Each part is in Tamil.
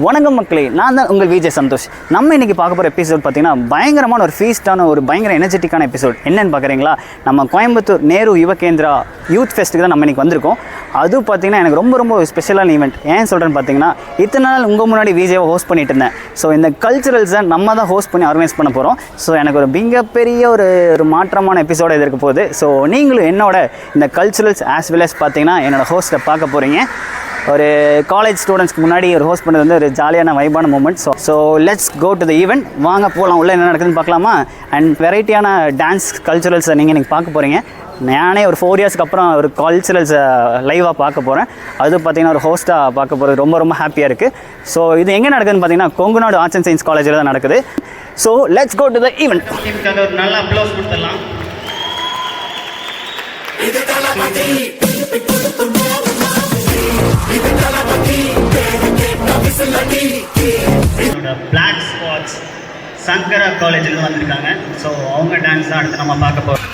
வணக்கம் மக்களே, நான் தான் உங்கள் விஜய் சந்தோஷ். நம்ம இன்றைக்கி பார்க்க போகிற எபிசோட் பார்த்திங்கன்னா பயங்கரமான ஒரு ஃபீஸ்டான ஒரு பயங்கர எனர்ஜெட்டிக்கான எபிசோட். என்னென்னு பார்க்குறீங்களா? நம்ம கோயம்புத்தூர் நேரு யுவகேந்திரா யூத் ஃபெஸ்ட்டுக்கு தான் நம்ம இன்றைக்கி வந்திருக்கோம். அது பார்த்திங்கன்னா எனக்கு ரொம்ப ஸ்பெஷலான ஈவெண்ட். ஏன் சொல்கிறேன்னு பார்த்தீங்கன்னா, இத்தனை நாள் உங்கள் முன்னாடி விஜயாவை ஹோஸ்ட் பண்ணிட்டு இருந்தேன். ஸோ இந்த கல்ச்சுரல்ஸை நம்ம தான் ஹோஸ்ட் பண்ணி ஆர்கனைஸ் பண்ண போகிறோம். ஸோ எனக்கு ஒரு மிகப்பெரிய ஒரு மாற்றமான எபிசோடு இது இருக்க போகுது. ஸோ நீங்களும் என்னோட இந்த கல்ச்சுரல்ஸ் ஆஸ் வெல் அஸ் பார்த்தீங்கன்னா என்னோடய ஹோஸ்ட்டை பார்க்க போகிறீங்க. ஒரு காலேஜ் ஸ்டூடெண்ட்ஸ்க்கு முன்னாடி ஒரு ஹோஸ்ட் பண்ணது வந்து ஒரு ஜாலியான வைபான moment. So let's go to the event. வாங்க போகலாம், உள்ளே என்ன நடக்குதுன்னு பார்க்கலாமா? அண்ட் வெரைட்டியான டான்ஸ் கல்ச்சுரல்ஸை நீங்கள் பார்க்க போகிறீங்க. நானே ஒரு 4 இயர்ஸ்க்கு அப்புறம் ஒரு கல்ச்சுரல்ஸை லைவாக பார்க்க போகிறேன். அது பார்த்திங்கன்னா ஒரு ஹோஸ்ட்டாக பார்க்க போகிறது ரொம்ப ஹாப்பியாக இருக்குது. ஸோ இது எங்கே நடக்குதுன்னு பார்த்தீங்கன்னா கொங்குநாடு ஆர்ட்ஸ் அண்ட் சயின்ஸ் காலேஜில் தான் நடக்குது. So let's go to the event. ஒரு நல்ல அப்ளோஸ் கொடுத்துடலாம். பிளாக் ஸ்பாட்ஸ் சங்கரா காலேஜில் வந்திருக்காங்க. ஸோ அவங்க டான்ஸ் தான் அடுத்து நம்ம பார்க்க போகிறோம்.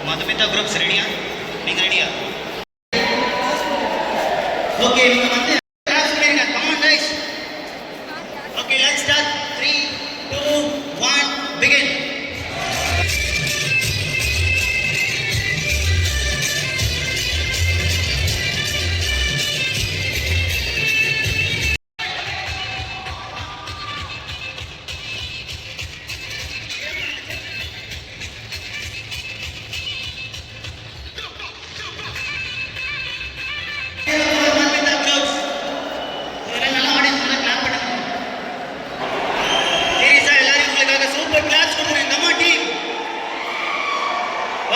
மதுமிதா குரூப்ஸ் ரெடியா? நீங்க ரெடியா? ஓகே, நீங்க வந்து டான்ஸ் பண்ணுங்க. Come on guys. Okay, let's start. 3 2 1 begin.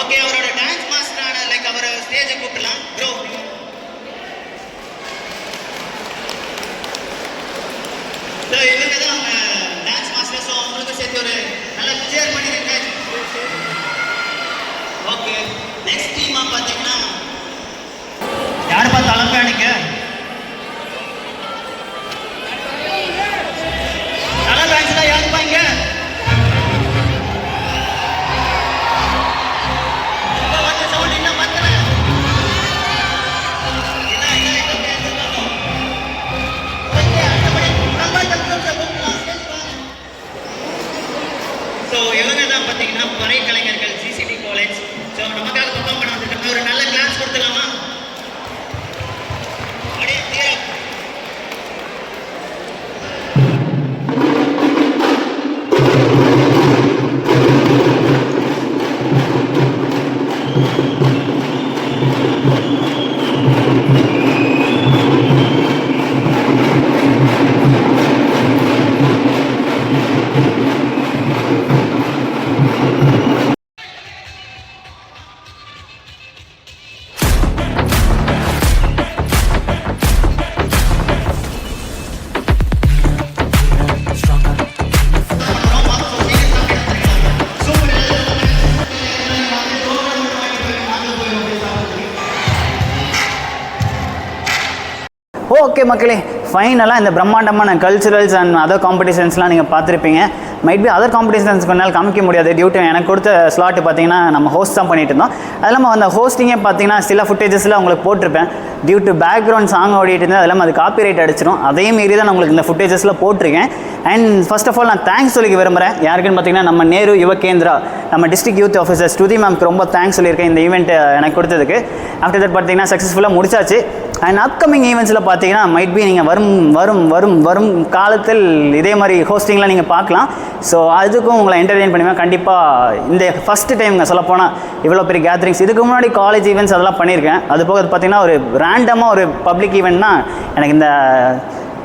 Okay, அவரோட டான்ஸ் மாஸ்டரான அவரை ஸ்டேஜை கூப்பிடலாம். ப்ரோ, ஸோ இவங்க தான் அவங்க டான்ஸ் மாஸ்டர். ஸோ அவங்களுக்கு சேர்த்து ஒரு நல்ல சேர் பண்ணியிருக்கேன். ஓகே, நெக்ஸ்ட் டீமாக பார்த்தீங்கன்னா யார் பார்த்து அலங்காணிக்க நல்ல டான்ஸ் தான் யார் பாங்க. ஸோ இவங்க தான் பார்த்தீங்கன்னா பறை கலைஞர்கள் சிசிடி காலேஜ். ஸோ நமக்காக பர்ஃபார்ம் பண்ண வந்துருக்காங்க. ஒரு நல்ல கிளாஸ் கொடுத்துலாமா? ஓகே மக்களே, ஃபைனலாக இந்த பிரம்மாண்டமான கல்ச்சுரல்ஸ் அண்ட் அதர் காம்படிஷன்ஸ்லாம் நீங்கள் பார்த்துருப்பீங்க. மைட் பி அதர் காம்படிஷன்ஸ் கொஞ்ச நாள் காமிக்க முடியாது டியூ டு எனக்கு கொடுத்த ஸ்லாட்டு பார்த்தீங்கன்னா நம்ம ஹோஸ்ட் தான் பண்ணிட்டு இருந்தோம். அது இல்லாமல் அந்த ஹோஸ்டிங்கே பார்த்தீங்கன்னா சில ஃபுட்டேஜஸில் உங்களுக்கு போட்டிருப்பேன். டியூ டு பேக்ரவுண்ட் சாங் ஓடிட்டு இருந்தேன். அது இல்லாமல் அது காப்பிரைட் அடிச்சிடும். அதே மாரி தான் நான் உங்களுக்கு இந்த ஃபுட்டேஜஸில் போட்டிருக்கேன். அண்ட் ஃபர்ஸ்ட் ஆஃப் ஆல் நான் தேங்க்ஸ் சொல்லிக்க விரும்புகிறேன். யாருக்குன்னு பார்த்தீங்கன்னா நம்ம நேரு யுவகேந்திரா நம்ம டிஸ்ட்ரிக்ட் யூத் ஆஃபீஸர் ஸ்ருதி மேம்க்கு ரொம்ப தேங்க்ஸ் சொல்லியிருக்கேன் இந்த ஈவெண்ட் எனக்கு கொடுத்ததுக்கு. ஆஃப்டர் தட் பார்த்தீங்கன்னா சக்ஸஸ்ஃபுல்லாக முடிச்சாச்சு. அண்ட் அப்கமிங் ஈவெண்ட்ஸில் பார்த்தீங்கன்னா மைட் பி நீங்கள் வரும் காலத்தில் இதே மாதிரி ஹோஸ்டிங்லாம் நீங்கள் பார்க்கலாம். ஸோ அதுக்கும் உங்களை என்டர்டெயின் பண்ணுவேன் கண்டிப்பாக. இந்த ஃபஸ்ட்டு டைம்ங்க சொல்லப்போனால் இவ்வளோ பெரிய கேதரிங்ஸ் இதுக்கு முன்னாடி காலேஜ் ஈவெண்ட்ஸ் அதெல்லாம் பண்ணியிருக்கேன். அது போக பார்த்தீங்கன்னா ஒரு ரேண்டமாக ஒரு பப்ளிக் ஈவெண்ட்னா எனக்கு இந்த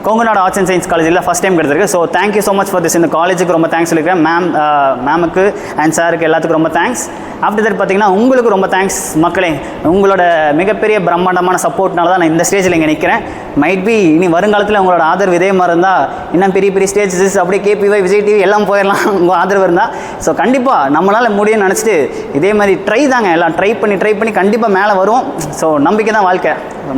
கொங்குநாடு ஆர்ட்ஸ் அண்ட் சயின்ஸ் காலேஜில் ஃபஸ்ட் டைம் கிடச்சிருக்கு. So thank you so much for this. இந்த காலேஜுக்கு ரொம்ப தேங்க்ஸ் சொல்லியிருக்கேன். மேமுக்கு அண்ட் சாருக்கு எல்லாத்துக்கும் ரொம்ப தேங்க்ஸ். ஆஃப்டர் தட் பார்த்தீங்கன்னா உங்களுக்கு ரொம்ப தேங்க்ஸ் மக்களே. உங்களோட மிகப்பெரிய பிரம்மாண்டமான சப்போர்ட்னால தான் நான் இந்த ஸ்டேஜில் இங்கே நிற்கிறேன். மைட் பி இனி வருங்காலத்தில் உங்களோட ஆதரவு இதே மாதிரி இருந்தால் இன்னும் பெரிய ஸ்டேஜஸ் அப்படியே KPY விஜய் டிவி எல்லாம் போயிடலாம் உங்கள் ஆதரவு இருந்தால். ஸோ கண்டிப்பாக நம்மளால் முடியும்னு நினச்சிட்டு இதே மாதிரி ட்ரை தாங்க, எல்லாம் ட்ரை பண்ணி கண்டிப்பாக மேலே வரும். ஸோ நம்பிக்கை தான் வாழ்க்கை.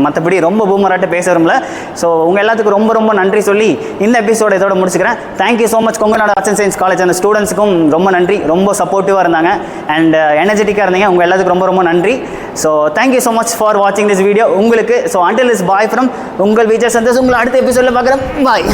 மற்றபடி ரொம்ப பூமராட்ட பேச வரும்ல. ஸோ உங்கள் எல்லாத்துக்கும் ரொம்ப ரொம்ப நன்றி சொல்லி இந்த எபிசோட இதோட முடிச்சுக்கிறேன். Thank you so much Kongunadu arts and science college அந்த ஸ்டூடெண்ட்ஸுக்கும் ரொம்ப நன்றி. ரொம்ப சப்போர்ட்டிவாக இருந்தாங்க அண்ட் எனர்ஜெட்டிக்காக இருந்தீங்க. உங்கள் எல்லாத்துக்கும் ரொம்ப ரொம்ப நன்றி. So thank you so much for வாட்சிங் திஸ் வீடியோ உங்களுக்கு. So until is bye from உங்கள் விஜய் சந்தோஷ். உங்களை அடுத்த எபிசோடில் பார்க்குறேன். பாய்.